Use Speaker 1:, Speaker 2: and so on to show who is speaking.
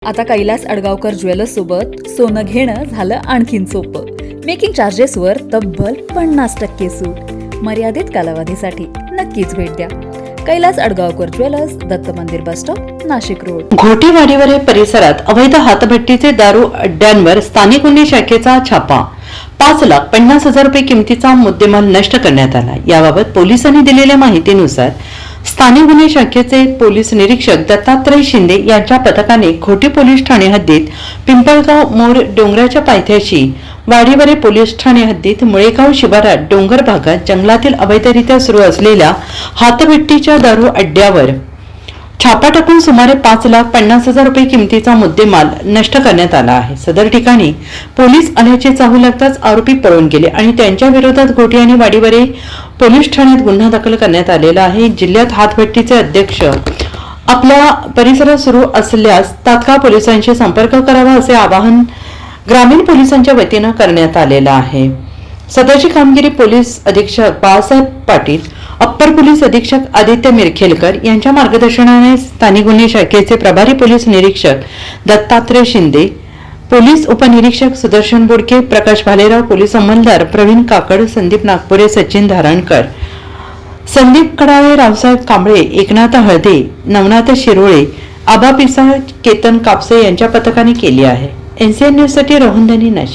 Speaker 1: आता कैलास अडगावकर ज्वेलर्स सोबत सोनं घेणं झालं आणखीन सोपं. मेकिंग चार्जेसवर तब्बल 50% सूट. मर्यादित कालावधीसाठी नक्कीच भेट द्या. कैलास अडगावकर ज्वेलर्स, दत्त मंदिर बस स्टॉप, नाशिक रोड.
Speaker 2: घोटेवाडीवर परिसरात अवैध हातभट्टीचे दारू अड्ड्यांवर स्थानिक गुन्हे शाखेचा छापा. 5,50,000 रुपये किमतीचा मुद्देमाल नष्ट करण्यात आला. याबाबत पोलिसांनी दिलेल्या माहितीनुसार स्थानिक गुन्हे शाखेचे पोलीस निरीक्षक दत्तात्रय शिंदे यांच्या पथकाने घोटे पोलीस ठाणे हद्दीत पिंपळगाव मोर डोंगराच्या पायथ्याशी, वाडीवरे पोलीस ठाणे हद्दीत मुळेगाव शिवारात डोंगर भागात जंगलातील अवैधरित्या सुरू असलेल्या हातभट्टीच्या दारू अड्ड्यावर छापा टाकून सुमारे 5,50,000 रुपये किमतीचा मुद्देमाल नष्ट करण्यात आला आहे. सदर ठिकाणी पोलीस आल्याचे चाहू लागताच आरोपी पळून गेले आणि त्यांच्या विरोधात घोटे आणि वाडीवरे पोलीस ठाण्यात गुन्हा दाखल करण्यात आलेला आहे. जिल्ह्यात हातभट्टीचे अध्यक्ष आपल्या परिसरात सुरू असल्यास तात्काळ पोलिसांशी संपर्क करावा असे आवाहन ग्रामीण पोलिसांच्या वतीनं करण्यात आलेलं आहे. सदरची कामगिरी पोलीस अधीक्षक बाळासाहेब पाटील, अप्पर पोलीस अधीक्षक आदित्य मिरखेलकर यांच्या मार्गदर्शनाने स्थानिक गुन्हे शाखेचे प्रभारी पोलीस निरीक्षक दत्तात्रय शिंदे, पोलीस उपनिरीक्षक सुदर्शन बोडके, प्रकाश भालेराव, पोलीस अंमलदार प्रवीण काकड, संदीप नागपुरे, सचिन धारणकर, संदीप कडाळे, रावसाहेब कांबळे, एकनाथ हळदे, नवनाथ शिरोळे, आबा पिसा, केतन कापसे यांच्या पथकाने केली आहे. NCN न्यूज साठी रोहन धनी, नाशिक.